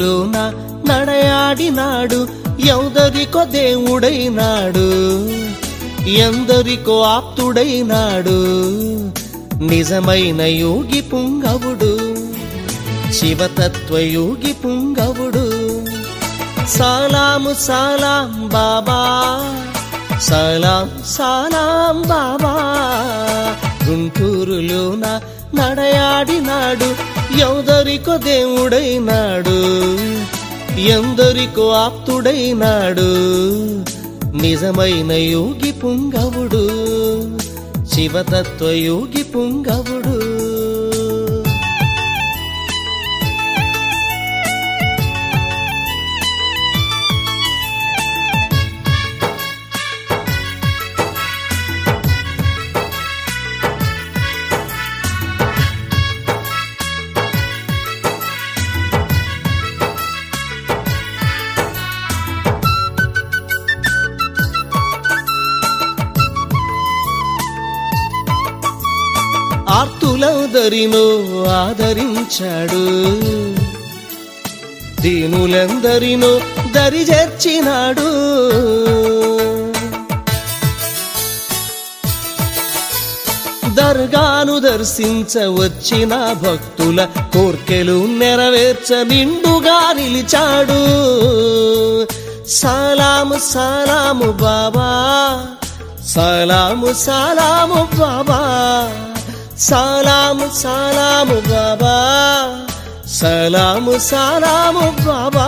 గుంటూరులోన నడయాడినాడు, ఎందరికో దేవుడైనాడు, ఎందరికో ఆప్తుడైనాడు, నిజమైన యోగి పుంగవుడు, శివతత్వయోగి పుంగవుడు. సలాము సలాం బాబా, సలాం సలాం బాబా. గుంటూరులోన నడయాడినాడు, ఎందరికో దేవుడైనాడు, ఎందరికో ఆప్తుడైనాడు, నిజమైన యోగి పుంగవుడు, శివతత్వయోగి పుంగవుడు. ఆర్తులందరినో ఆదరించాడు, దీనులందరినో దరిచేర్చినాడు, దర్గాను దర్శించ వచ్చిన భక్తుల కోర్కెలు నెరవేర్చ నిండుగా నిలిచాడు. సలాము సలాము బాబా, సలాము సలాము బాబా, సలాము సలాము బాబా, సలాము సలాము బాబా.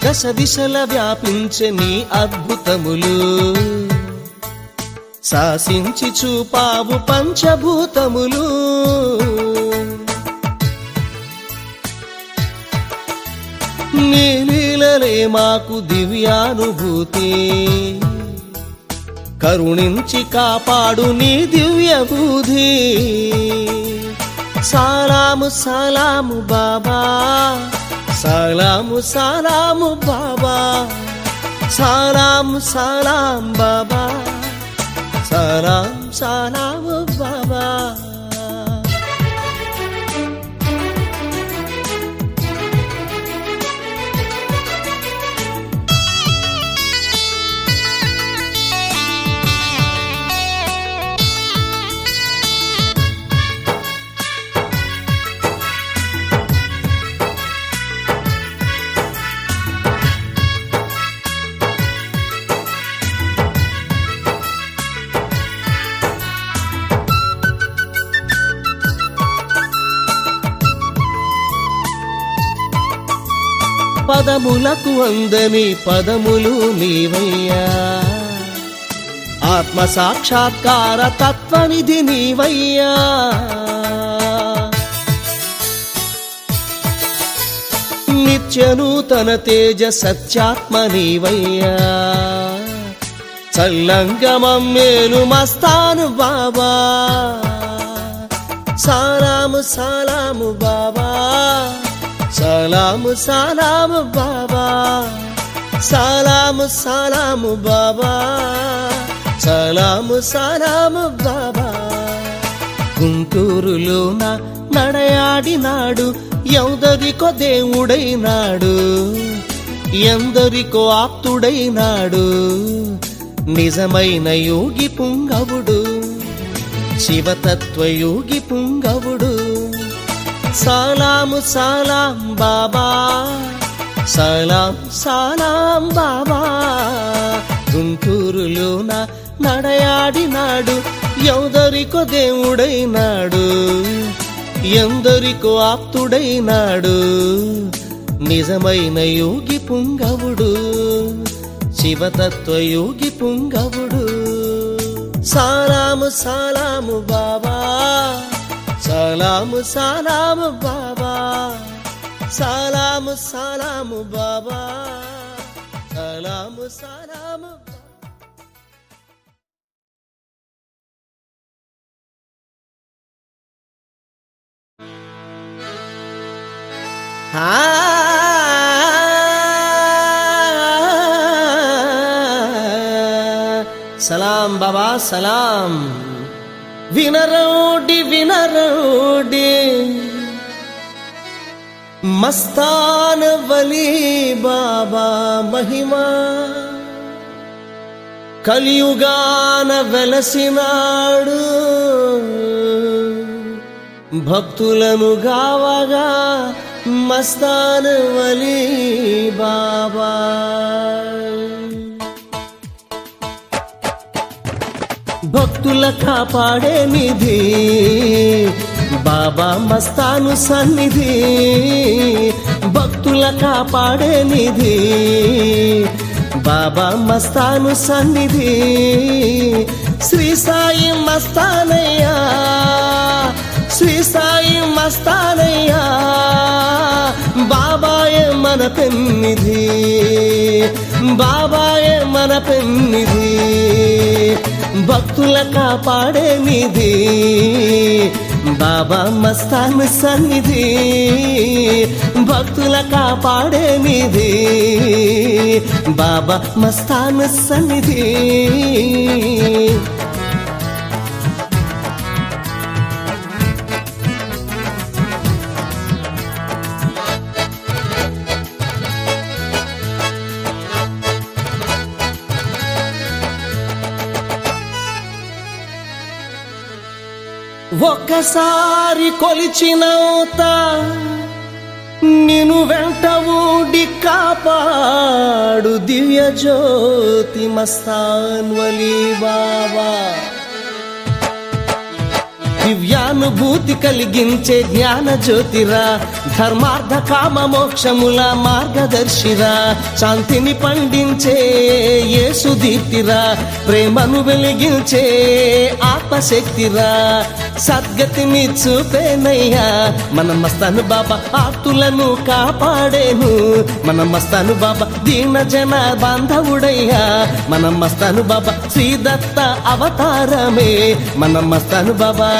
దశ దిశల వ్యాపించే నీ అద్భుతములు, శాసించి చూపావు పంచభూతములు. నీ లీలలే మాకు దివ్యానుభూతి, కరుణించి కాపాడు నీ దివ్య బుద్ధి. సలాము సలాము బాబా, సలాము సలాము బాబా, సలాము సలాం బాబా, సలాం సలాము బాబా. పదములకు అందని పదములు నీవయ్యా, ఆత్మ సాక్షాత్కార తత్వనిధి నీవయ్యా. నిత్య నూతన తేజ సత్యాత్మ నీవయ్యా, చల్లంగమమ్మేలు మస్తాను బాబా. సలాము సలాము బాబా, సలాము సలాము బాబా, సలాము సలాము బాబా, సలాము సలాము బాబా. గుంటూరులోన నడయాడినాడు, ఎందరికో దేవుడైనాడు, ఎందరికో ఆప్తుడైనాడు, నిజమైన యోగి పుంగవుడు, శివతత్వయోగి పుంగవుడు. సలాము సలాం బాబా, సలాం సలాం బాబా. గుంటూరులోన నడయాడినాడు, ఎందరికో దేవుడైనాడు, ఎందరికో ఆప్తుడైనాడు, నిజమైన యోగి పుంగవుడు, శివతత్వ యోగి పుంగవుడు. సలాము సలాము బాబా, సలాము సలాము బాబా, సలాము సలాము బాబా, సలాము సలాము. సలాం బాబా సలాం. వినరోడి వినరోడి మస్తాన్ వలీ బాబా మహిమా, కలియుగాన వెలసినాడు భక్తులను గావగా మస్తాన్ వలీ బాబా. భక్తుల కాపాడే నిధి బాబా మస్తాను సన్నిధి, భక్తుల కాపాడే నిధి బాబా మస్తాను సన్నిధి. శ్రీ సాయి మస్తానయ్యా, శ్రీ సాయి మస్తానయ్యా, బాబాయే మన పెన్నిధి, బాబాయే మన పెన్నిధి. భక్తుల కాపాడే నిధి బాబా మస్తాన్ సన్నిధి, భక్తుల కాపాడే నిధి బాబా మస్తాన్ సన్నిధి. ఒక్కసారి కొలిచినవుత నిన్ను వెంట ఊడి కాపాడు దివ్య జ్యోతి మస్తాన్ వలీ బాబా. దివ్యానుభూతి కలిగించే జ్ఞాన జ్యోతిరా, ధర్మార్థ కామ మోక్షముల మార్గదర్శిరా, శాంతిని పండించే యేసు దీప్తిరా, ప్రేమను వెలిగించే ఆత్మశక్తిరా, సద్గతిని చూపేనయ్యా మన మస్తాను బాబా. ఆర్తులను కాపాడేను మన మస్తాను బాబా, దీన జన బాంధవుడయ్యా మన మస్తాను బాబా. శ్రీదత్త అవతారమే మన మస్తాను బాబా.